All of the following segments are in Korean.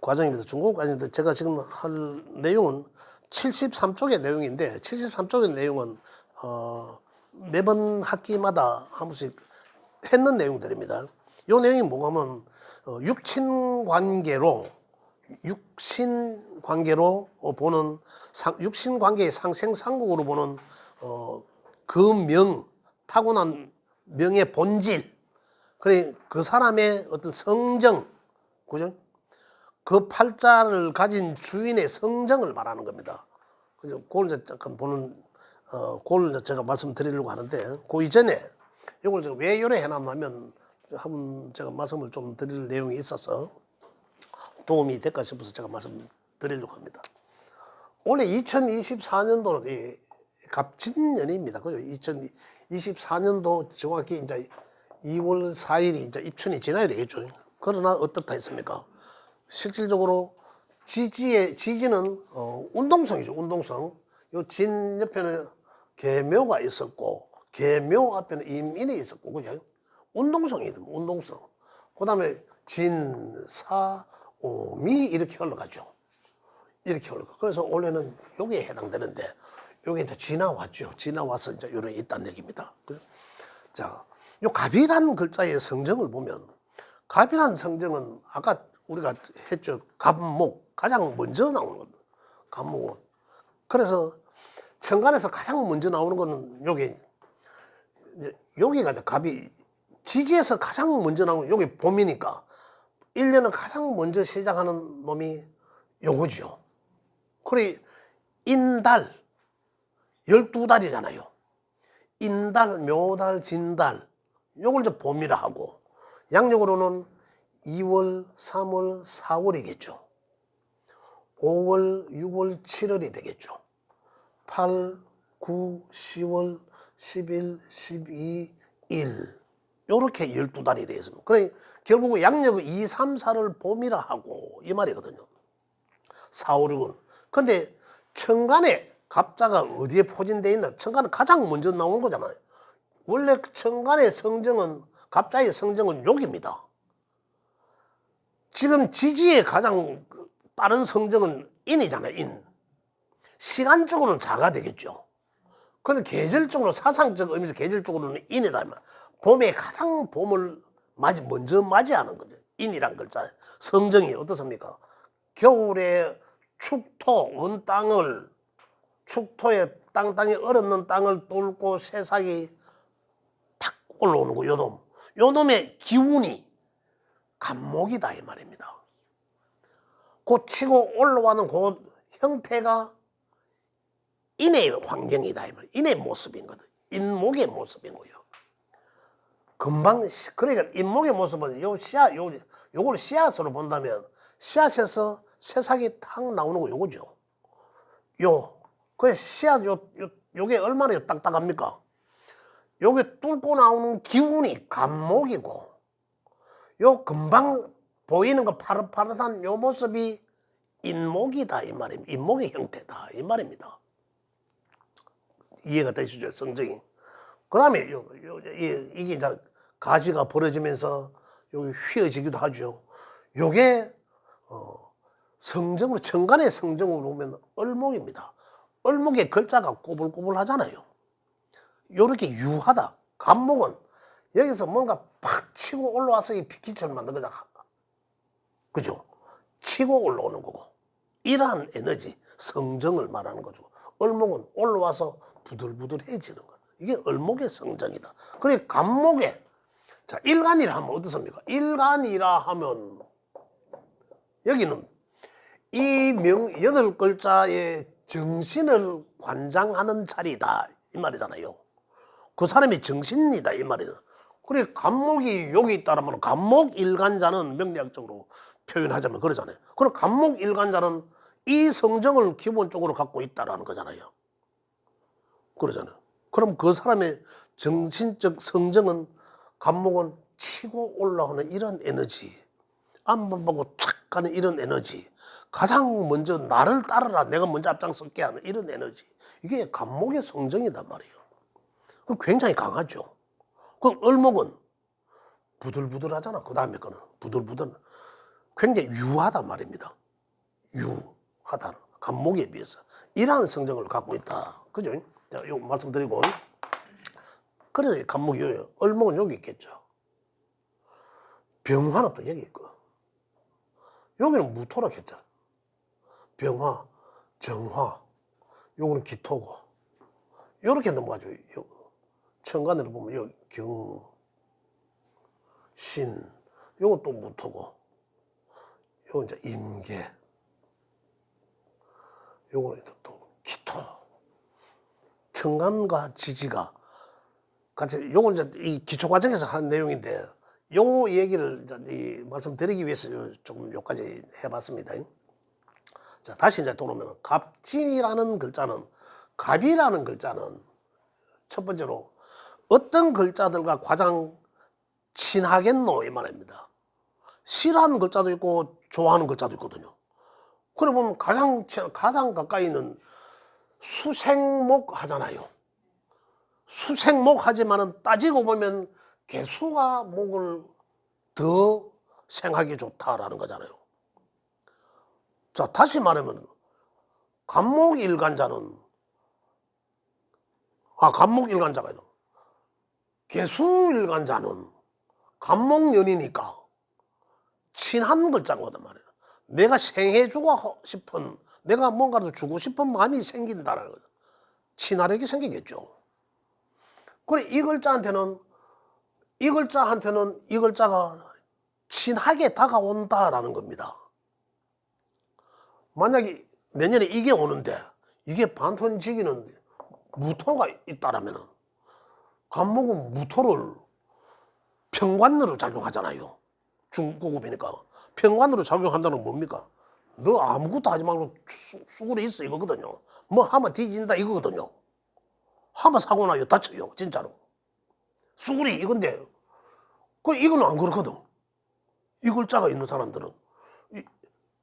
과정입니다. 중국 과정인데 제가 지금 할 내용은 73쪽의 내용인데 73쪽의 내용은 매번 학기마다 한 번씩 했는 내용들입니다. 이 내용이 뭐가 하면 육신 관계로 보는 육신 관계의 상생상국으로 보는 그 타고난 명의 본질, 그래 그 사람의 어떤 성정, 그죠? 그 팔자를 가진 주인의 성정을 말하는 겁니다. 그죠? 그걸 이제 잠깐 보는 그걸 제가 말씀드리려고 하는데, 그 이전에 이걸 제가 왜 요래 해놨냐면 한번 제가 말씀을 좀 드릴 내용이 있어서 도움이 될까 싶어서 제가 말씀드리려고 합니다. 올해 2024년도는 갑진년입니다. 그죠? 2024년도 정확히 이제 2월 4일이 이제 입춘이 지나야 되겠죠. 그러나 어떻다 했습니까? 실질적으로 지지는 운동성이죠. 운동성. 요 진 옆에는 계묘가 있었고, 계묘 앞에는 임인이 있었고, 그죠? 운동성이죠. 운동성. 그 다음에 진, 사, 오, 미 이렇게 흘러가죠. 이렇게 흘러가. 그래서 원래는 여기에 해당되는데, 여기 이제 지나왔죠. 지나와서 이제 요래 있다는 얘기입니다. 자, 요 갑이라는 글자의 성정을 보면, 갑이라는 성정은 아까 우리가 했죠. 갑목, 가장 먼저 나오는 겁니다. 갑목은. 그래서 천간에서 가장 먼저 나오는 거는 여기가 이제 갑이, 지지에서 가장 먼저 나오는 여기 봄이니까 1년은 가장 먼저 시작하는 놈이 요거죠. 그래, 인달, 12달이잖아요. 인달, 묘달, 진달, 요걸 이제 봄이라 하고, 양력으로는 2월, 3월, 4월이겠죠. 5월, 6월, 7월이 되겠죠. 8, 9, 10월, 11, 12, 1. 요렇게 12달이 되겠습니다. 그래, 결국 양력은 2, 3, 4를 봄이라 하고, 이 말이거든요. 4, 5, 6은. 근데 천간에 갑자가 어디에 포진되어 있나? 천간은 가장 먼저 나오는 거잖아요. 원래 천간의 성정은, 갑자의 성정은 여기입니다. 지금 지지의 가장 빠른 성정은 인이잖아요. 인. 시간적으로는 자가 되겠죠. 그런데 계절적으로, 사상적 의미에서 계절적으로는 인이다. 봄에 가장 봄을 먼저 맞이하는 거죠. 인이란 글자 성정이 어떻습니까? 겨울에 축토, 원 땅을, 축토에 땅땅이 얼었는 땅을 뚫고 새싹이 탁 올라오는 거, 요놈. 요놈의 기운이 갑목이다 이 말입니다. 곧 치고 올라가는 그 형태가 인의 환경이다 이 말. 인의 모습인 거다. 인목의 모습인 거예요. 금방, 그러니까 인목의 모습은 요걸 씨앗으로 본다면 씨앗에서 새싹이 탁 나오는 거 요거죠. 그 씨앗 요게 얼마나 딱딱합니까? 요게 뚫고 나오는 기운이 갑목이고, 요 금방 보이는 거 파릇파릇한 요 모습이 인목이다 이 말입니다. 인목의 형태다 이 말입니다. 이해가 되시죠? 성정이. 그 다음에 이게 이제 가지가 벌어지면서 여기 휘어지기도 하죠. 요게 성정으로, 천간의 성정으로 보면 을목입니다. 을목의 글자가 꼬불꼬불 하잖아요. 요렇게 유하다. 갑목은 여기서 뭔가 팍 치고 올라와서 이 피키처럼 만든 거잖아. 그죠? 치고 올라오는 거고. 이러한 에너지, 성정을 말하는 거죠. 을목은 올라와서 부들부들해지는 거예요. 이게 을목의 성정이다. 그리고 갑목에, 자, 일간이라 하면 어떻습니까? 일간이라 하면 여기는 이 8글자의 정신을 관장하는 자리다 이 말이잖아요. 그 사람이 정신이다 이 말이잖아. 그래, 갑목이 여기 있다라면 갑목 일간자는 명리학적으로 표현하자면 그러잖아요. 그럼 갑목 일간자는 이 성정을 기본적으로 갖고 있다라는 거잖아요. 그러잖아요. 그럼 그 사람의 정신적 성정은, 갑목은 치고 올라오는 이런 에너지, 앞만 보고 착 가는 이런 에너지, 가장 먼저 나를 따르라, 내가 먼저 앞장설게 하는 이런 에너지, 이게 갑목의 성정이단 말이에요. 그럼 굉장히 강하죠. 그럼 을목은 부들부들하잖아. 그 다음에 거는 부들부들. 굉장히 유하단 말입니다. 유하다. 간목에 비해서. 이러한 성정을 갖고 있다. 그죠? 자, 요 말씀드리고. 그래서 간목이 요요. 을목은 여기 있겠죠. 병화는 또 여기 있고. 여기는 무토라 했잖아. 병화, 정화. 요거는 기토고. 요렇게 넘어가죠. 천간으로 보면 여기 경, 신. 요건 또 무토고. 요건 이제 임계. 요거는 또 기토. 천간과 지지가 같이, 요건 이제 이 기초 과정에서 하는 내용인데, 요 얘기를 이제 말씀드리기 위해서 조금 요까지 해봤습니다. 자, 다시 이제 돌아오면 갑진이라는 글자는, 갑이라는 글자는 첫 번째로 어떤 글자들과 가장 친하겠노 이 말입니다. 싫어하는 글자도 있고 좋아하는 글자도 있거든요. 그래 보면 가장 가까이 있는 수생목 하잖아요. 수생목 하지만은 따지고 보면 개수가 목을 더 생하기 좋다라는 거잖아요. 자, 다시 말하면 간목 일간자는 간목 일간자가 있어. 개수 일간자는 간목년이니까 친한 글자거든 말이에요. 내가 생해주고 싶은, 내가 뭔가를 주고 싶은 마음이 생긴다는 거죠. 친화력이 생기겠죠. 그래 이 글자한테는 이 글자가 친하게 다가온다라는 겁니다. 만약에 내년에 이게 오는데 이게 반톤지기는 무토가 있다라면은 간목은 무토를 평관으로 작용하잖아요. 중고급이니까. 평관으로 작용한다는 건 뭡니까? 너 아무것도 하지 말고 수구리 있어 이거거든요. 뭐 하면 뒤진다 이거거든요. 하면 사고 나요. 다쳐요. 진짜로. 수구리 이건데 이거는 안 그렇거든. 이 글자가 있는 사람들은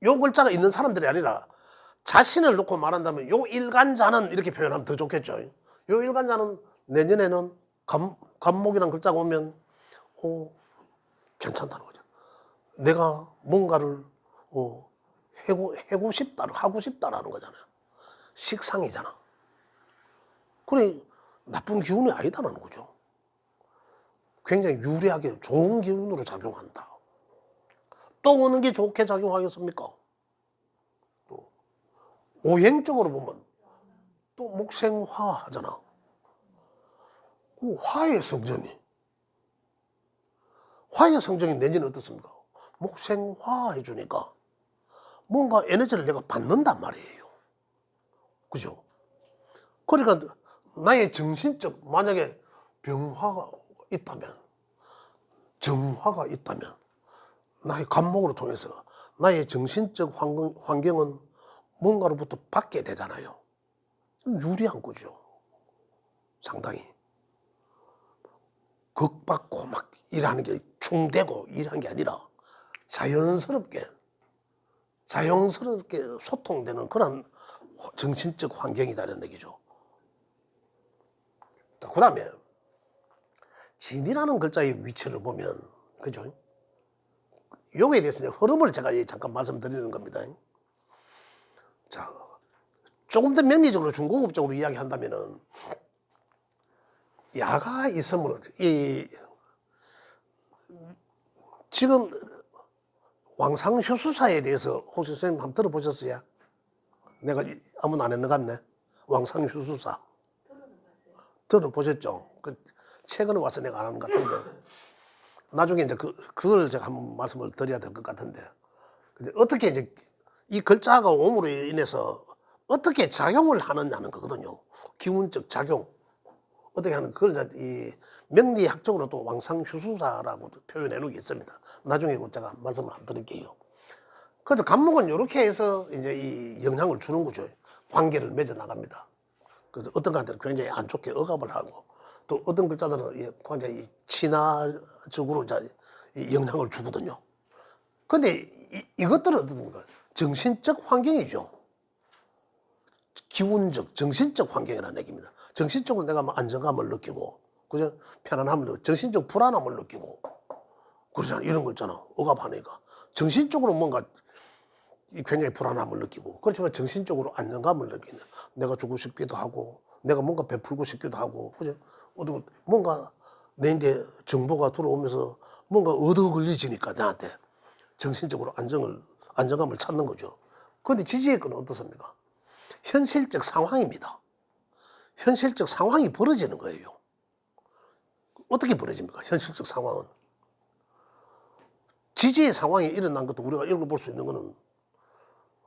요 글자가 있는 사람들이 아니라 자신을 놓고 말한다면 요 일간자는 이렇게 표현하면 더 좋겠죠. 요 일간자는 내년에는 간목이라는 글자가 오면 괜찮다는 거죠. 내가 뭔가를 하고 싶다라는 거잖아요. 식상이잖아. 그래 나쁜 기운이 아니다라는 거죠. 굉장히 유리하게 좋은 기운으로 작용한다. 또 어느 게 좋게 작용하겠습니까? 또 오행적으로 보면 또 목생화 하잖아. 그 화의 성정이 내년에 어떻습니까? 목생화 해주니까 뭔가 에너지를 내가 받는단 말이에요. 그죠? 그러니까 나의 정신적, 만약에 병화가 있다면, 정화가 있다면 나의 간목으로 통해서 나의 정신적 환경은 뭔가로부터 받게 되잖아요. 유리한 거죠. 상당히. 극받고 막 일하는 게 충되고 일하는 게 아니라 자연스럽게 소통되는 그런 정신적 환경이다라는 얘기죠. 그 다음에 진이라는 글자의 위치를 보면, 그죠? 요거에 대해서 흐름을 제가 잠깐 말씀드리는 겁니다. 자, 조금 더 명리적으로 중고급적으로 이야기한다면은 야가 있으면 지금 왕상효수사에 대해서 혹시 선생님 한번 들어보셨어요? 내가 아무도 안 했는 것 같네. 왕상효수사 들어보셨죠? 최근에 와서 내가 안 하는 것 같은데 나중에 이제 그걸 제가 한번 말씀을 드려야 될 것 같은데, 어떻게 이제 이 글자가 옴으로 인해서 어떻게 작용을 하느냐는 거거든요. 기운적 작용. 어떻게 하는 그걸 이 명리학적으로 또 왕상휴수사라고 표현해 놓은 게 있습니다. 나중에 제가 말씀을 드릴게요. 그래서 간목은 이렇게 해서 이제 이 영향을 주는 거죠. 관계를 맺어 나갑니다. 그래서 어떤 가들은 굉장히 안 좋게 억압을 하고, 또 어떤 글자들은 굉장히 친화적으로 영향을 주거든요. 근데 이것들은 어떻습니까? 정신적 환경이죠. 기운적, 정신적 환경이라는 얘기입니다. 정신적으로 내가 안정감을 느끼고, 그죠? 편안함을 느끼고, 정신적 불안함을 느끼고, 그러잖아. 이런 거 있잖아. 억압하니까. 정신적으로 뭔가 굉장히 불안함을 느끼고, 그렇지만 정신적으로 안정감을 느끼는, 내가 주고 싶기도 하고 내가 뭔가 베풀고 싶기도 하고, 그죠? 뭔가 내인데 정보가 들어오면서 뭔가 얻어 걸리지니까 나한테 정신적으로 안정감을 찾는 거죠. 그런데 지지의 건 어떻습니까? 현실적 상황입니다. 현실적 상황이 벌어지는 거예요. 어떻게 벌어집니까? 현실적 상황은. 지지의 상황이 일어난 것도 우리가 읽어볼 수 있는 것은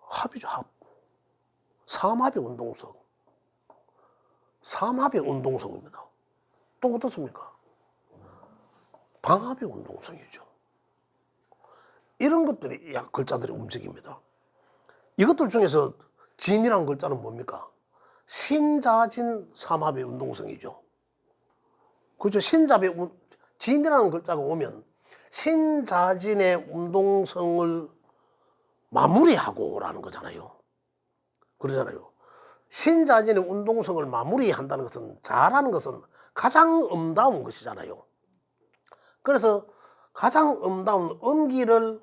합이죠, 합. 삼합의 운동성. 삼합의 운동성입니다. 또 어떻습니까? 방합의 운동성이죠. 이런 것들이 글자들의 움직입니다. 이것들 중에서 진이라는 글자는 뭡니까? 신자진 삼합의 운동성이죠. 그죠? 진이라는 글자가 오면 신자진의 운동성을 마무리하고라는 거잖아요. 그러잖아요. 신자진의 운동성을 마무리한다는 것은, 잘하는 것은 가장 엄다운 것이잖아요. 그래서 가장 엄다운 음기를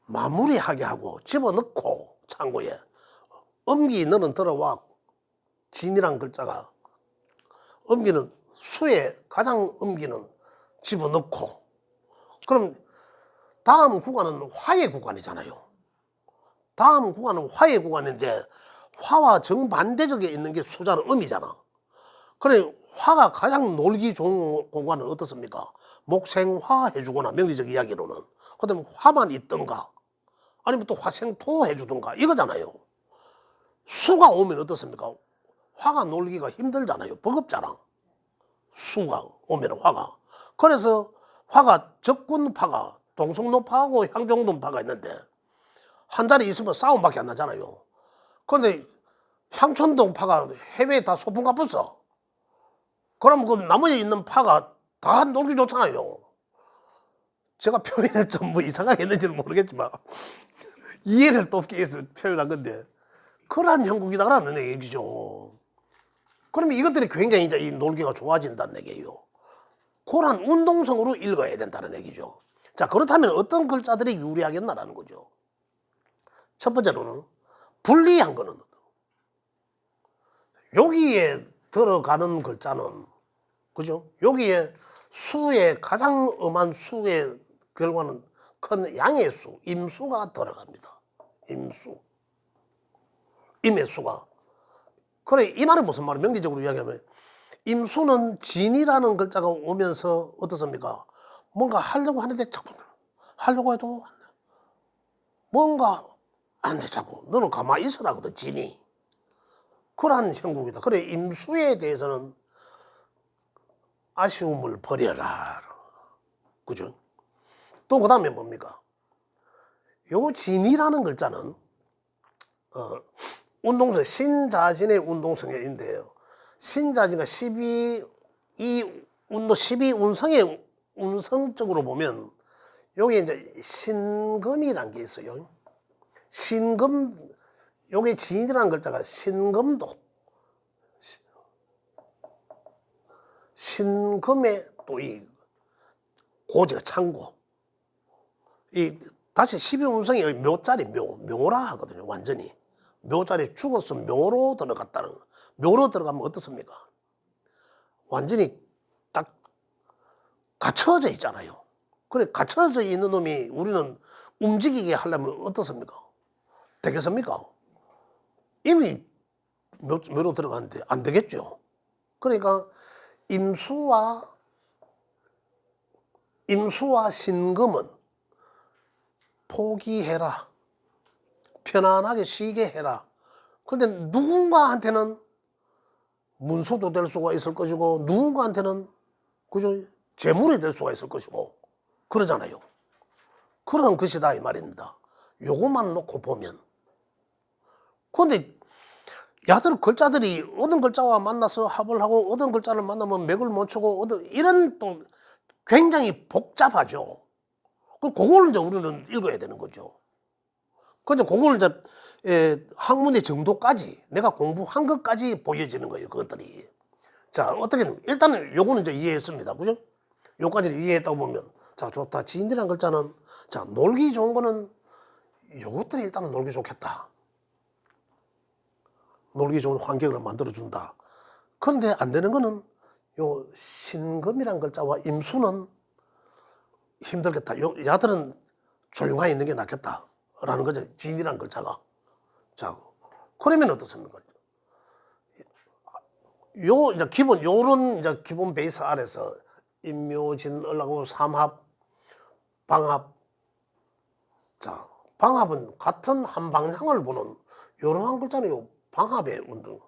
마무리하게 하고 집어넣고, 창고에 음기 너는 들어와. 진이란 글자가 음기는 수에 가장 음기는 집어넣고, 그럼 다음 구간은 화의 구간이잖아요. 다음 구간은 화의 구간인데 화와 정반대적에 있는 게 수자는 음이잖아. 그래 화가 가장 놀기 좋은 공간은 어떻습니까? 목생화 해주거나, 명리적 이야기로는. 그다음에 화만 있던가 아니면 또 화생토 해주던가 이거잖아요. 수가 오면 어떻습니까? 화가 놀기가 힘들잖아요. 버겁잖아. 수가 오면 화가. 그래서 화가 적군파가 동성로파하고 향정동파가 있는데 한 자리 있으면 싸움밖에 안 나잖아요. 그런데 향촌동파가 해외에 다 소풍가 붙어. 그럼 그 나머지 있는 파가 다 놀기 좋잖아요. 제가 표현을 좀 뭐 이상하게 했는지는 모르겠지만 이해를 돕기 위해서 표현한 건데, 그러한 형국이다라는 얘기죠. 그러면 이것들이 굉장히 이제 이 놀기가 좋아진다는 얘기예요. 그런 운동성으로 읽어야 된다는 얘기죠. 자, 그렇다면 어떤 글자들이 유리하겠나라는 거죠. 첫 번째로는 불리한 거는, 여기에 들어가는 글자는, 그죠? 여기에 수의 가장 엄한 수의 결과는 큰 양의 수, 임수가 들어갑니다. 임수. 임의 수가. 그래, 이 말은 무슨 말이에요? 명리적으로 이야기하면 임수는 진이라는 글자가 오면서 어떻습니까? 뭔가 하려고 하는데 자꾸 하려고 해도 뭔가 안 돼. 자꾸 너는 가만히 있으라거든, 진이. 그러한 형국이다. 그래, 임수에 대해서는 아쉬움을 버려라. 그죠? 또 그 다음에 뭡니까? 요 진이라는 글자는 운동성, 신자진의 운동성인데요. 신자진과 12운성의 운성적으로 보면 여기 이제 신금이라는 게 있어요. 신금, 여기 진이라는 글자가 신금도, 신금의 또 이 고지가 창고. 이 다시 12운성이 묘자리, 묘라 하거든요. 완전히 묘자리 죽어서 묘로 들어갔다는 거. 묘로 들어가면 어떻습니까? 완전히 딱 갇혀져 있잖아요. 그래, 갇혀져 있는 놈이 우리는 움직이게 하려면 어떻습니까? 되겠습니까? 이미 묘로 들어가는데 안 되겠죠. 그러니까 임수와 신금은 포기해라. 편안하게 쉬게 해라. 그런데 누군가한테는 문서도 될 수가 있을 것이고, 누군가한테는 그죠? 재물이 될 수가 있을 것이고, 그러잖아요. 그런 것이다 이 말입니다. 요것만 놓고 보면. 그런데 야들 글자들이 어떤 글자와 만나서 합을 하고 어떤 글자를 만나면 맥을 못 추고 이런 또 굉장히 복잡하죠. 그걸 이제 우리는 읽어야 되는 거죠. 근데 그걸 이제 학문의 정도까지 내가 공부한 것까지 보여지는 거예요. 그것들이. 자, 어떻게 일단은 요거는 이제 이해했습니다. 그죠? 요까지는 이해했다고 보면, 자, 좋다. 진이라는 글자는 자, 놀기 좋은 거는 요것들이 일단은 놀기 좋겠다. 놀기 좋은 환경을 만들어준다. 그런데 안 되는 거는 요 신금이란 글자와 임수는 힘들겠다. 요 야들은 조용하게 있는 게 낫겠다라는 거죠. 진이란 글자가. 자, 그러면 어떻습니까? 요 이제 기본 요런 이제 기본 베이스 아래서 임묘진 을하고 삼합, 방합. 자, 방합은 같은 한 방향을 보는 요런 글자는 요 방합의 운동.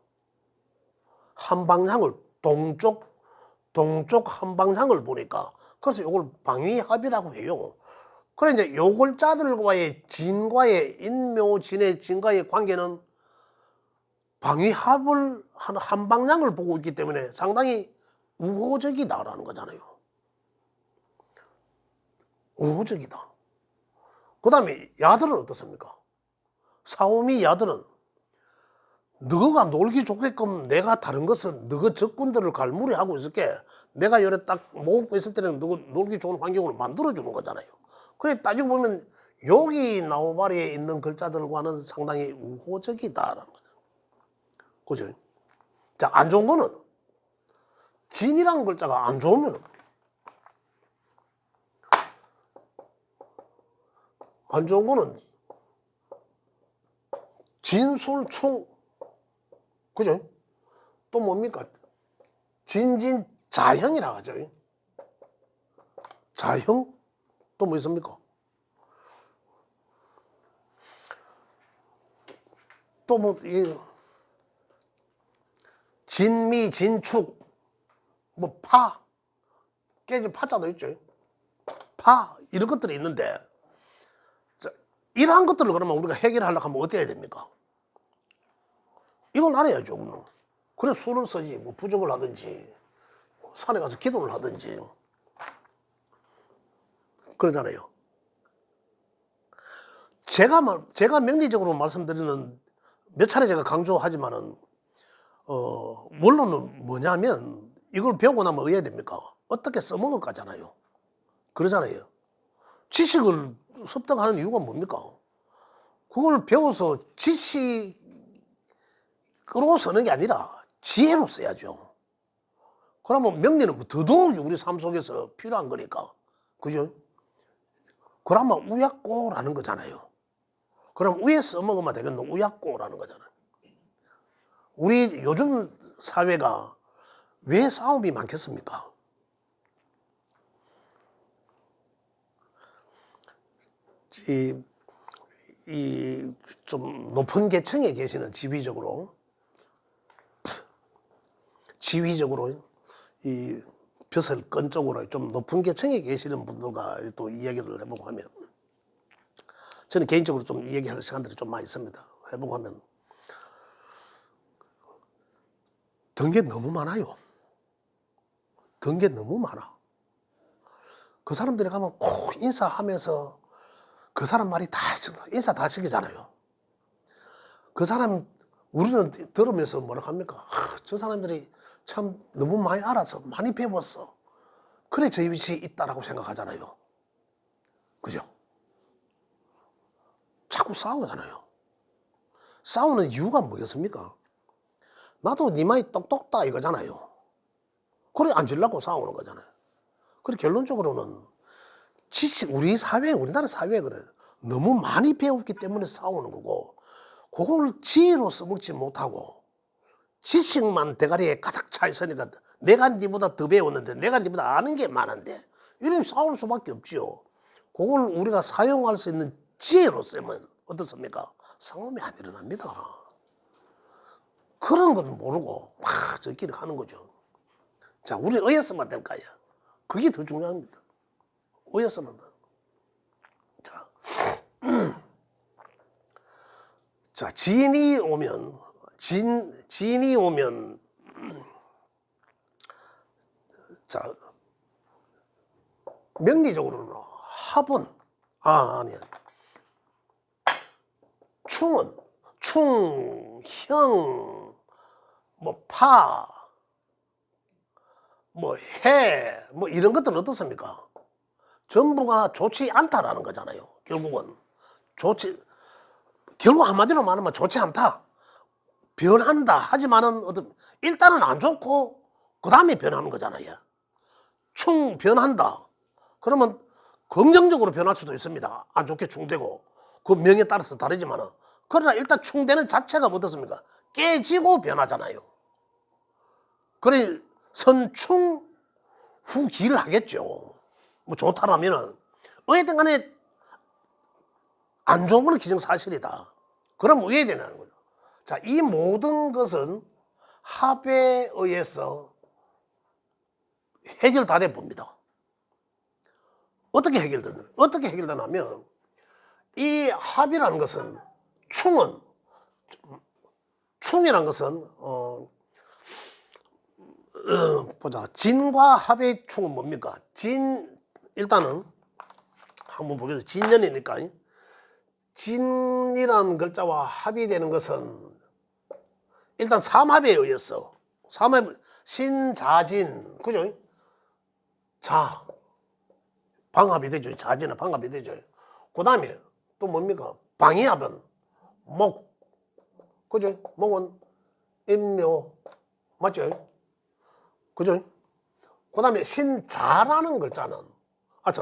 한 방향을 동쪽 한 방향을 보니까 그래서 요걸 방위합이라고 해요. 그래 이제 요 글자들과의 진과의 인묘진의 진과의 관계는 방위합을 한 방향을 보고 있기 때문에 상당히 우호적이다라는 거잖아요. 우호적이다. 그 다음에 야들은 어떻습니까? 사오미 야들은 너가 놀기 좋게끔 내가 다른 것은 너가 적군들을 갈무리하고 있을게. 내가 요래 딱 모으고 있을 때는 너 놀기 좋은 환경을 만들어주는 거잖아요. 그래 따지고 보면 여기 나우바리에 있는 글자들과는 상당히 우호적이다라는 거죠. 그죠? 자, 안 좋은 거는 진이라는 글자가 안 좋으면 안 좋은 거는 진술충 그죠? 또 뭡니까? 진진자형이라고 하죠. 자형? 또 뭐 있습니까? 또 뭐, 진미, 진축, 뭐, 파, 깨질 파자도 있죠. 파, 이런 것들이 있는데, 자, 이러한 것들을 그러면 우리가 해결하려고 하면 어떻게 해야 됩니까? 이걸 알아야죠, 그러면. 그래, 수를 쓰지, 뭐, 부적을 하든지, 산에 가서 기도를 하든지, 그러잖아요. 제가 명리적으로 말씀드리는 몇 차례 제가 강조하지만은, 원론은 뭐냐면, 이걸 배우고 나면 어떻게 해야 됩니까? 어떻게 써먹을 거잖아요. 그러잖아요. 지식을 습득하는 이유가 뭡니까? 그걸 배워서 지식으로 쓰는 게 아니라 지혜로 써야죠. 그러면 명리는 더더욱이 우리 삶 속에서 필요한 거니까. 그죠? 그러면 우약고라는 거잖아요. 그럼 위에 써먹으면 되겠노? 우약고라는 거잖아요. 우리 요즘 사회가 왜 싸움이 많겠습니까? 이 좀 높은 계층에 계시는 지휘적으로 이 벼슬 끈 쪽으로 좀 높은 계층에 계시는 분들과 또 이야기를 해보고 하면 저는 개인적으로 좀 얘기할 시간들이 좀 많이 있습니다. 해보고 하면 든 게 너무 많아요. 든 게 너무 많아. 그 사람들이 가면 꼭 인사하면서 그 사람 말이 다 인사 다 시키잖아요. 그 사람 우리는 들으면서 뭐라 합니까? 저 사람들이 참 너무 많이 알아서 많이 배웠어. 그래 저 위치에 있다라고 생각하잖아요. 그죠? 자꾸 싸우잖아요. 싸우는 이유가 뭐겠습니까? 나도 네 말이 똑똑다 이거잖아요. 그래 앉으려고 싸우는 거잖아요. 그래 결론적으로는 지식 우리나라 사회에 그래 너무 많이 배웠기 때문에 싸우는 거고 그걸 지혜로 써먹지 못하고 지식만 대가리에 가득 차 있으니까 내가 니보다 더 배웠는데 내가 니보다 아는 게 많은데 이러면 싸울 수밖에 없지요. 그걸 우리가 사용할 수 있는 지혜로 쓰면 어떻습니까? 싸움이 안 일어납니다. 그런 건 모르고 막 저끼리 가는 거죠. 자, 우리 어디서만 될까요? 그게 더 중요합니다. 어디서만 돼. 자, 자, 진이 오면 자, 명리적으로는 합은 아니야. 충은 충형 뭐 파 뭐 해 뭐 이런 것들은 어떻습니까? 전부가 좋지 않다라는 거잖아요. 결국은 결국 한마디로 말하면 좋지 않다. 변한다. 하지만은 일단은 안 좋고 그 다음에 변하는 거잖아요. 충 변한다. 그러면 긍정적으로 변할 수도 있습니다. 안 좋게 충되고 그 명에 따라서 다르지만은 그러나 일단 충되는 자체가 어떻습니까? 깨지고 변하잖아요. 그래 선충 후기를 하겠죠. 뭐 좋다라면은 어쨌든 간에 안 좋은 건 기정사실이다. 그럼 왜 되냐는 거죠. 자, 이 모든 것은 합에 의해서 해결 다 돼 봅니다. 어떻게 해결되냐면 이 합이라는 것은 충이라는 것은 보자. 진과 합의 충은 뭡니까? 일단은 한번 보겠습니다. 진년이니까 진이라는 글자와 합이 되는 것은 일단 삼합에 의해서 신자진 그죠? 자 방합이 되죠. 자진은 방합이 되죠. 그 다음에 또 뭡니까? 방이합은 목 그죠? 목은 임묘 맞죠? 그죠? 그 다음에 신자라는 글자는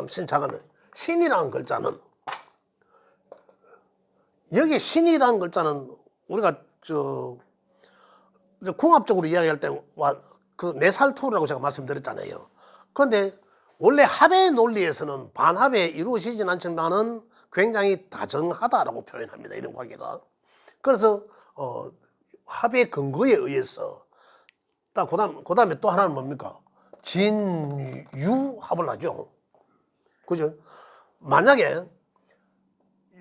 신자가는 신이라는 글자는 여기 신이라는 글자는 우리가 궁합적으로 이야기할 때 그 네살토라고 제가 말씀드렸잖아요. 그런데 원래 합의 논리에서는 반합에 이루어지진 않지만은 굉장히 다정하다라고 표현합니다. 이런 관계가. 그래서 합의 근거에 의해서 그다음에 또 하나는 뭡니까? 진유합을 하죠. 그죠? 만약에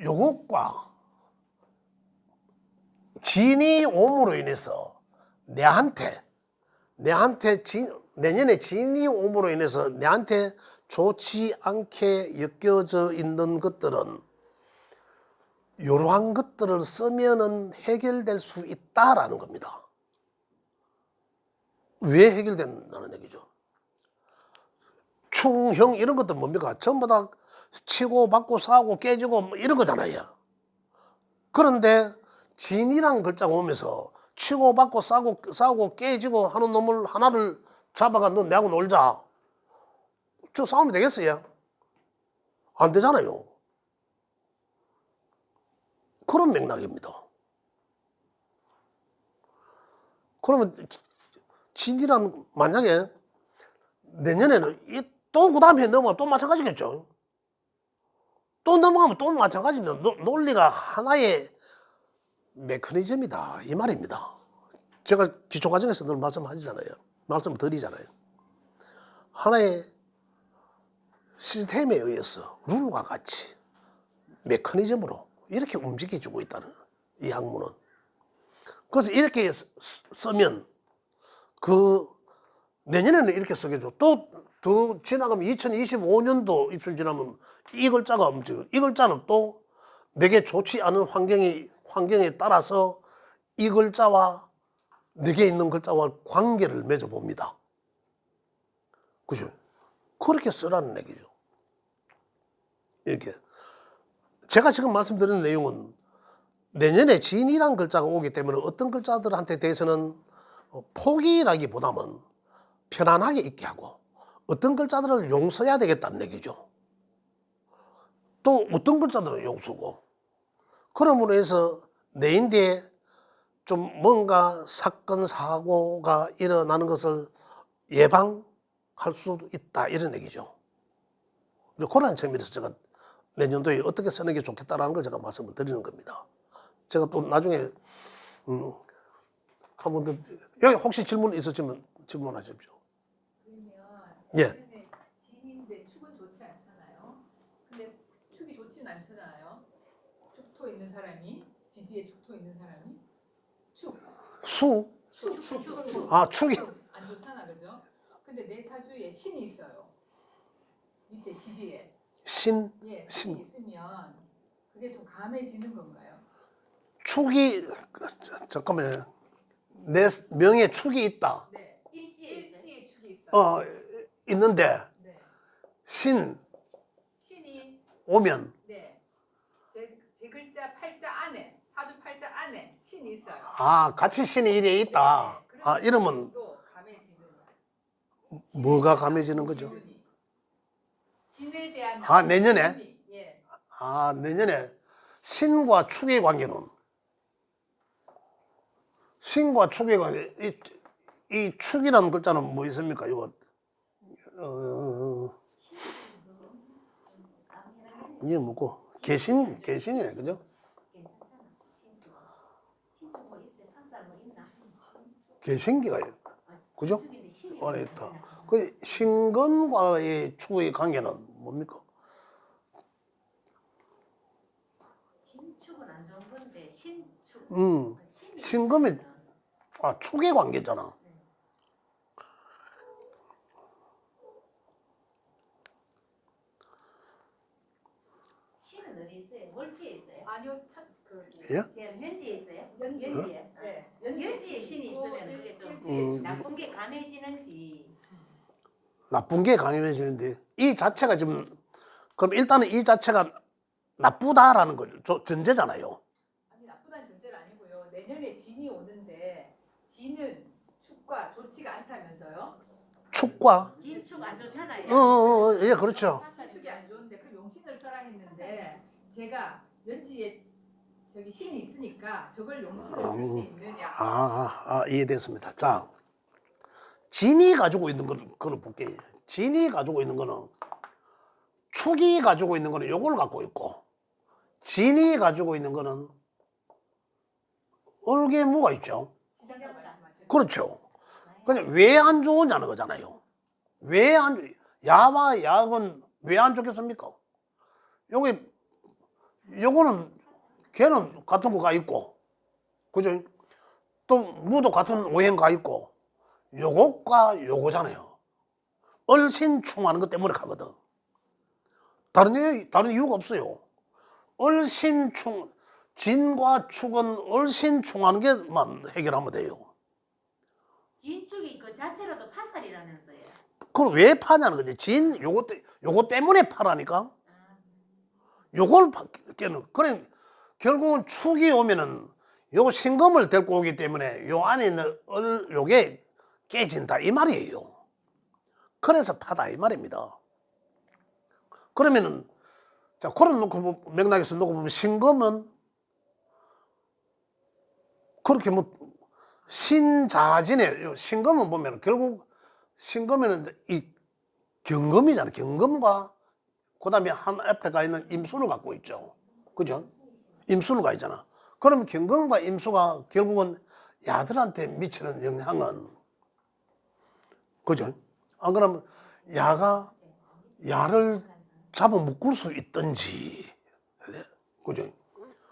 요것과 진이 옴으로 인해서 내년에 진이 옴으로 인해서 내한테 좋지 않게 엮여져 있는 것들은 이러한 것들을 쓰면은 해결될 수 있다라는 겁니다. 왜 해결된다는 얘기죠? 충형 이런 것들 뭡니까? 전부 다 치고 받고 싸우고 깨지고 뭐 이런 거잖아요. 그런데 진이라는 글자가 오면서 치고 받고 싸우고 깨지고 하는 놈을 하나를 잡아가 너 내하고 놀자. 저 싸우면 되겠어요? 안 되잖아요. 그런 맥락입니다. 그러면 진이란 만약에 내년에는 또 그 다음에 넘어가면 또 마찬가지겠죠. 또 넘어가면 또 마찬가지입니다. 논리가 하나의 메커니즘이다 이 말입니다. 제가 기초과정에서 늘 말씀을 드리잖아요. 하나의 시스템에 의해서 룰과 같이 메커니즘으로 이렇게 움직여주고 있다는 이 학문은. 그래서 이렇게 쓰면 내년에는 이렇게 쓰겠죠. 또 더 지나가면 2025년도 입술 지나면 이 글자가 이 글자는 또 내게 좋지 않은 환경에 따라서 이 글자와 내게 있는 글자와 관계를 맺어봅니다. 그죠? 그렇게 쓰라는 얘기죠. 이렇게. 제가 지금 말씀드리는 내용은 내년에 진이란 글자가 오기 때문에 어떤 글자들한테 대해서는 포기라기보다는 편안하게 있게 하고 어떤 글자들을 용서해야 되겠다는 얘기죠. 또 어떤 글자들은 용서고 그러므로 해서 내인대에 좀 뭔가 사건 사고가 일어나는 것을 예방할 수도 있다 이런 얘기죠. 그런 측면에서 제가 내년도에 어떻게 쓰는 게 좋겠다라는 걸 제가 말씀을 드리는 겁니다. 제가 또 나중에 한번 더 여기 혹시 질문 있으시면 질문하십시오. 그러면 예. 진인데 축은 좋지 않잖아요. 근데 축이 좋진 않잖아요. 축토 있는 사람이 지지에 축토 있는 사람이 축. 축이 안 좋잖아, 그죠? 근데 내 사주에 신이 있어요. 밑에 지지에. 신 신이 있으면 그게 좀 감해지는 건가요? 축이 잠깐만요. 내 명에 축이 있다. 네. 일지에 축이 있어요. 있는데 네. 신 오면 네. 제 글자 팔자 안에 사주 팔자 안에 신이 있어요. 아 같이 신이 이래 있다. 네, 네. 아 이러면 또 감해지는 뭐가 감해지는 거죠? 기운이. 신에 대한 아, 내년에? 기운이, 예. 아 내년에 신과 축의 관계는 신과 축의 관계 이 축이라는 글자는 뭐 있습니까? 이거 이게 뭐고 계신이네 그죠? 계신기가 그죠? 안에 있다. 그 신금과의 축의 관계는 뭡니까? 신축은 안 좋은 건데 신축. 신금이 축의 관계잖아. 신은 어디 있어요? 월지에 있어요? 아니요, 예? 그냥 현지에 있어요? 연지에. 연지에. 네. 연지에 신이 있으면 그게 좀 나쁜 게 감해지는지. 나쁜 게 강해지는데 이 자체가 지금 그럼 일단은 이 자체가 나쁘다라는 거죠. 전제잖아요. 아니 나쁘다는 전제는 아니고요. 내년에 진이 오는데 진은 축과 좋지가 않다면서요? 축과 진축 안 좋잖아요. 예 그렇죠. 축이 안 좋은데 그럼 용신을 써라 했는데 제가 연지에 저기 신이 있으니까 저걸 용신을 쓸 수 있느냐? 이해됐습니다. 자, 진이 가지고 있는 거를 볼게요. 진이 가지고 있는 거는 축이 가지고 있는 거는 요걸 갖고 있고 진이 가지고 있는 거는 얼개무가 있죠. 시장님 말씀하시는 그렇죠. 그냥 왜 안 좋으냐는 거잖아요. 왜 안 야와 약은 왜 안 좋겠습니까? 요거는 걔는 같은 거가 있고, 그죠? 또 무도 같은 오행가 있고, 요것과 요거잖아요. 얼신충하는 것 때문에 가거든. 다른 이유가 없어요. 얼신충, 진과 축은 얼신충하는 게만 해결하면 돼요. 진축이 그 자체로도 파살이라면서요. 그걸 왜 파냐는 거지. 요거 때문에 파라니까. 요걸 깨는. 그래 결국은 축이 오면은 요 신금을 데리고 오기 때문에 요 안에 있는 요게 깨진다 이 말이에요. 그래서 파다 이 말입니다. 그러면은 자 그런 놓고 맥락에서 놓고 보면 신금은 그렇게 뭐 신자진에 신금은 보면 결국 신금에는 이 경금이잖아요. 경금과 그다음에 한 앞에 가 있는 임수를 갖고 있죠. 그죠? 임수를 가 있잖아. 그럼 경금과 임수가 결국은 야들한테 미치는 영향은 그죠? 안 그러면 야를 잡아 묶을 수 있든지 그죠?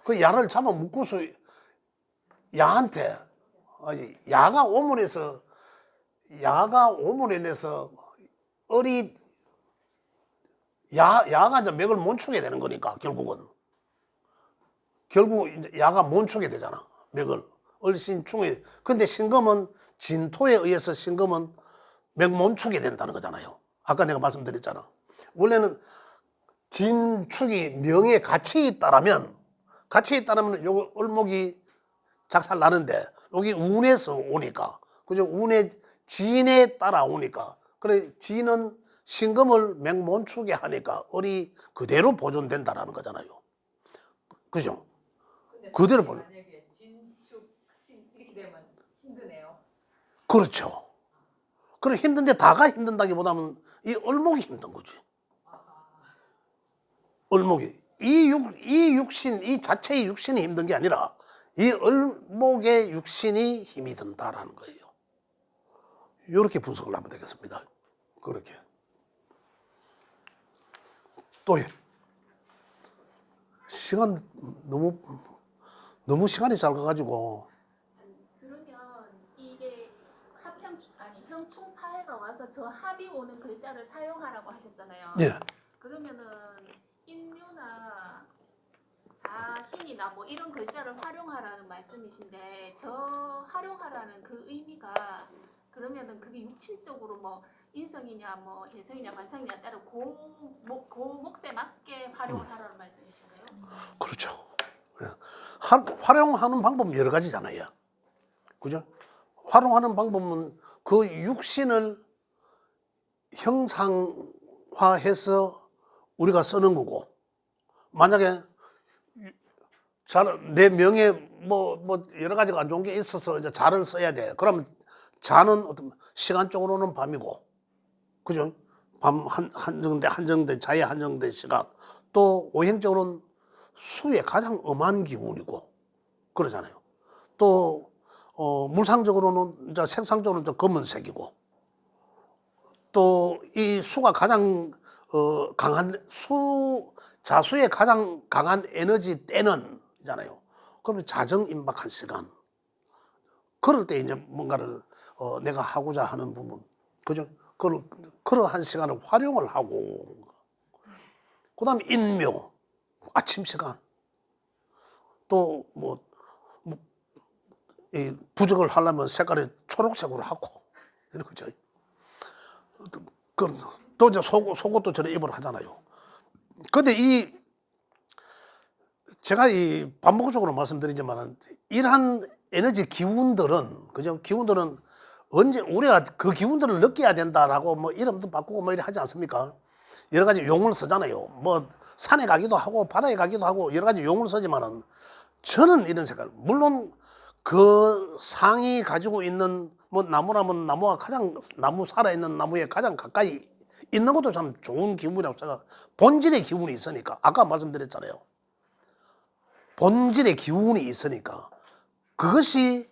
그 야를 잡아 묶을 수 야한테 야가 오문에서 야가 이제 맥을 못 추게 되는 거니까 결국 이제 야가 못 추게 되잖아 맥을 얼신충에. 근데 신금은 진토에 의해서 신금은 맥 못 추게 된다는 거잖아요. 아까 내가 말씀드렸잖아. 원래는 진축이 명에 같이 있다라면 요거 을목이 작살 나는데 여기 운에서 오니까 그죠? 운의 진에 따라오니까 그래 진은 신금을 맥 못 추게 하니까 을이 그대로 보존된다라는 거잖아요. 그죠? 그대로 보내. 만약에 진축 신 이렇게 되면 힘드네요. 그렇죠. 그래 힘든데 다가 힘든다기보다는 이 을목이 힘든 거지. 을목이 이 육신 이 자체의 육신이 힘든 게 아니라 이 을목의 육신이 힘이 든다라는 거예요. 이렇게 분석을 하면 되겠습니다. 그렇게 또 시간 너무 시간이 잘 가가지고 그러면 이게 형충파해가 와서 저 합이 오는 글자를 사용하라고 하셨잖아요. 예. 그러면은 인묘나 자신이나 뭐 이런 글자를 활용하라는 말씀이신데 저 활용하라는 그 의미가 그러면은 그게 육칠적으로 뭐 인성이냐 뭐 재성이냐 관성이냐 따라 그 몫에 맞게 활용을 하라는 말씀이신가요? 그렇죠. 예. 활용하는 방법은 여러 가지잖아요. 그죠? 활용하는 방법은 그 육신을 형상화해서 우리가 쓰는 거고, 만약에 내 명예 뭐 여러 가지가 안 좋은 게 있어서 이제 자를 써야 돼. 그러면 자는 어떤 시간적으로는 밤이고, 그죠? 밤 한정된 자의 한정된 시간. 또 오행적으로는 수의 가장 엄한 기운이고 그러잖아요. 또 물상적으로는 이제 색상적으로는 좀 검은색이고, 또 이 수가 가장 강한 자수의 가장 강한 에너지 때는 있잖아요. 그러면 자정임박한 시간. 그럴 때 이제 뭔가를 내가 하고자 하는 부분, 그죠? 그러한 시간을 활용을 하고, 그다음에 인묘, 아침 시간. 또 부적을 하려면 색깔이 초록색으로 하고 이런 거죠. 또 이제 속옷도 저는 입으러 하잖아요. 근데 제가 반복적으로 말씀드리지만 이러한 에너지 기운들은, 그죠? 기운들은 언제 우리가 그 기운들을 느껴야 된다라고 뭐 이름도 바꾸고 뭐 이래 하지 않습니까? 여러 가지 용을 쓰잖아요. 뭐 산에 가기도 하고 바다에 가기도 하고 여러 가지 용을 쓰지만은, 저는 이런 생각, 물론 그 상이 가지고 있는 뭐 나무라면 나무 살아있는 나무에 가장 가까이 있는 것도 참 좋은 기분이라고 생각. 본질의 기운이 있으니까, 아까 말씀드렸잖아요. 본질의 기운이 있으니까 그것이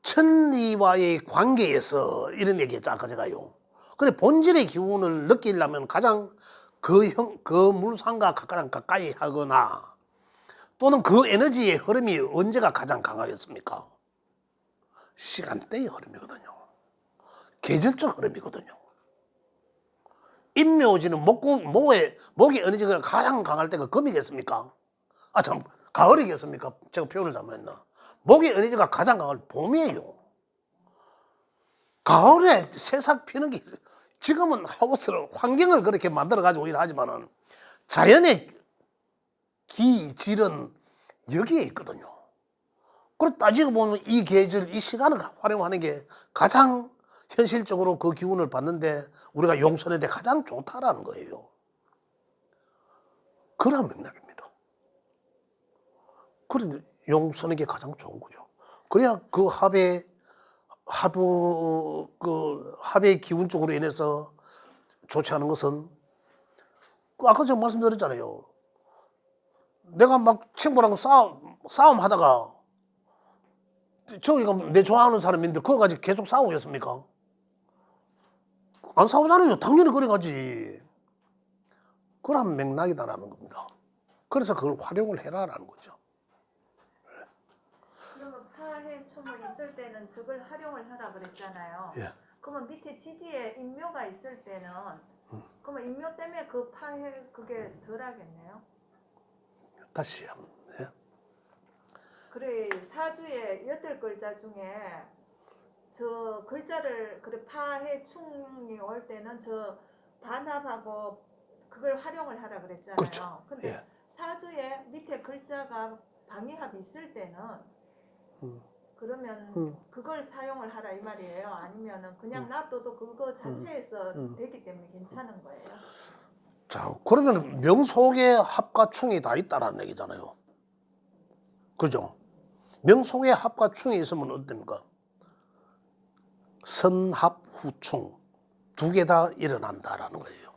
천리와의 관계에서 이런 얘기했죠, 아까 제가요. 그래, 본질의 기운을 느끼려면 가장 그 물상과 가장 가까이 하거나, 또는 그 에너지의 흐름이 언제가 가장 강하겠습니까? 시간대의 흐름이거든요. 계절적 흐름이거든요. 인묘지는 목의 에너지가 가장 강할 때가 금이겠습니까? 가을이겠습니까? 제가 표현을 잘못했나? 목의 에너지가 가장 강할 봄이에요. 가을에 새싹 피는 게, 지금은 하우스를 환경을 그렇게 만들어 가지고 일하지만은 자연의 기질은 여기에 있거든요. 그걸 따지고 보면 이 계절, 이 시간을 활용하는 게 가장 현실적으로 그 기운을 받는데 우리가 용선에 대해 가장 좋다라는 거예요. 그런 맥락입니다. 그런데 용선에 게 가장 좋은 거죠. 그래야 그 합의 기운 쪽으로 인해서 좋지 않은 것은, 아까 제가 말씀드렸잖아요. 내가 막 친구랑 싸움하다가, 저기가 내 좋아하는 사람인데 그거 가지고 계속 싸우겠습니까? 안 싸우잖아요. 당연히 그래 가지. 그런 맥락이다라는 겁니다. 그래서 그걸 활용을 해라라는 거죠. 그러면 파해충을 있을 때는 저걸 활용을 하라 그랬잖아요. 예. 그러면 밑에 지지에 인묘가 있을 때는 그러면 인묘 때문에 그 파해 그게 덜하겠네요. 다시 한번. 예. 그래, 사주의 8글자 중에 저 글자를 그래 파해충이 올 때는 저 반합하고 그걸 활용을 하라 그랬잖아요. 그렇죠. 근데 예. 사주에 밑에 글자가 방위합이 있을 때는 그러면 그걸 사용을 하라 이 말이에요? 아니면은 그냥 놔둬도 그거 자체에서 되기 때문에 괜찮은 거예요? 자, 그러면 명속에 합과 충이 다 있다라는 얘기잖아요. 그죠? 명속에 합과 충이 있으면 어떻습니까? 선합 후충 두 개 다 일어난다라는 거예요.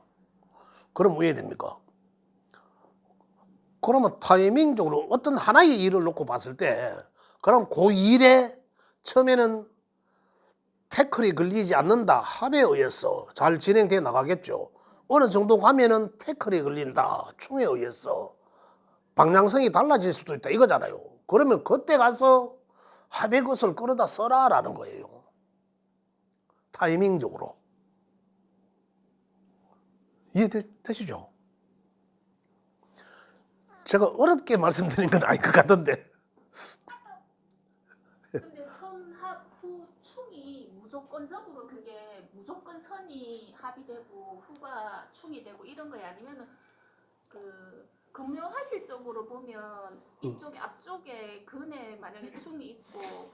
그럼 왜 됩니까? 그러면 타이밍적으로 어떤 하나의 일을 놓고 봤을 때, 그럼 그 일에 처음에는 태클이 걸리지 않는다, 합에 의해서 잘 진행돼 나가겠죠. 어느 정도 가면은 태클이 걸린다, 충에 의해서 방향성이 달라질 수도 있다 이거잖아요. 그러면 그때 가서 합의 것을 끌어다 써라라는 거예요. 타이밍적으로. 이해되시죠? 제가 어렵게 말씀드린 건 아닐 것 같은데. 근데 선합 후 충이 무조건적으로 그게 무조건 선이 화가 충이 되고 이런 거야? 아니면은 그 금묘화실적으로 보면 이쪽에 앞쪽에 근에 만약에 충이 있고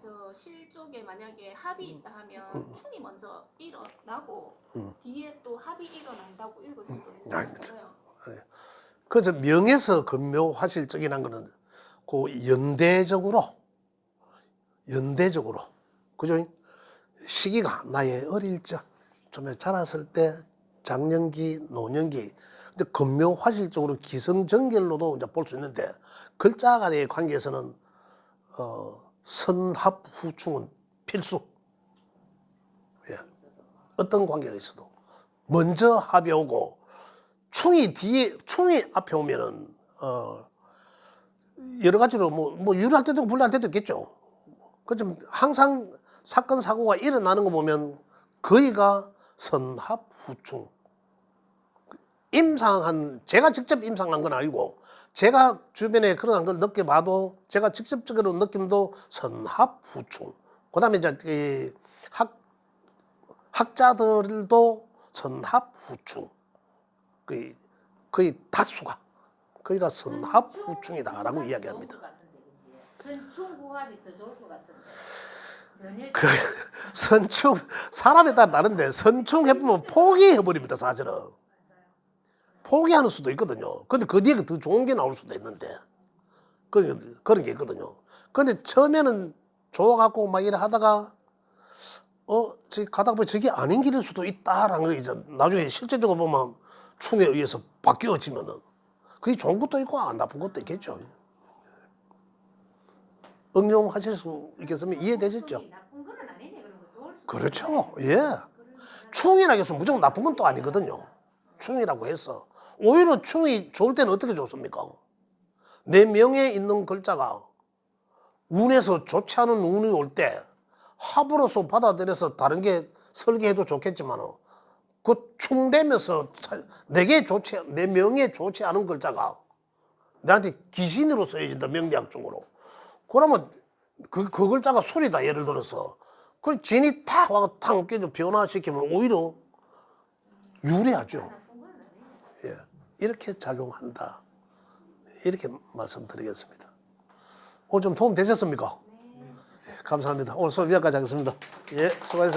저 실 쪽에 만약에 합이 있다 하면 충이 먼저 일어나고 뒤에 또 합이 일어난다고 읽을 수도 있는 아닙니다. 거예요. 그래서 명에서 금묘화실적이라는 거는 그 연대적으로 그죠? 시기가 나의 어릴 적, 좀 자랐을 때 장년기, 노년기, 근데 금묘화실적으로 기성정결로도 이제 볼 수 있는데 글자 간의 관계에서는 선합후충은 필수. 예. 어떤 관계가 있어도 먼저 합이 오고 충이 앞에 오면은 여러 가지로 뭐 유리할 때도 있고 불리할 때도 있겠죠. 그좀 항상 사건 사고가 일어나는 거 보면 거의가 선합후충. 제가 직접 임상한 건 아니고 제가 주변에 그런 걸 느껴봐도 제가 직접적으로 느낌도 선합후충. 그다음에 이제 학자들도 선합후충. 거의 다수가 거기가 선합후충이다라고 이야기합니다. 선충후합이 더 좋을 것 같은데. 전혀 선충 사람에 따라 다른데 선충 해보면 포기해버립니다. 사실은 포기하는 수도 있거든요. 근데 그 뒤에 더 좋은 게 나올 수도 있는데 그런 게 있거든요. 근데 처음에는 좋아갖고 막 이래 하다가 가다가 보면 저게 아닌 길일 수도 있다라는 거 이제 나중에 실제적으로 보면 충에 의해서 바뀌어지면은 그게 좋은 것도 있고 나쁜 것도 있겠죠. 응용하실 수 있겠으면 이해되셨죠? 나쁜 건 아니네. 그런 거 좋을 수. 그렇죠. 예. 충이라고 해서 무조건 나쁜 건 또 아니거든요. 충이라고 해서 오히려 충이 좋을 때는 어떻게 좋습니까? 내 명에 있는 글자가 운에서 좋지 않은 운이 올 때 합으로서 받아들여서 다른 게 설계해도 좋겠지만 그 충되면서 내 명에 좋지 않은 글자가 나한테 귀신으로 쓰여진다. 명리학적으로. 그러면 그 글자가 술이다. 예를 들어서 그 진이 탁 와서 탁 깨져 변화시키면 오히려 유리하죠. 예, 이렇게 작용한다. 이렇게 말씀드리겠습니다. 오늘 좀 도움 되셨습니까? 네. 감사합니다. 오늘 수업 여기까지 하겠습니다. 예, 수고하셨습니다.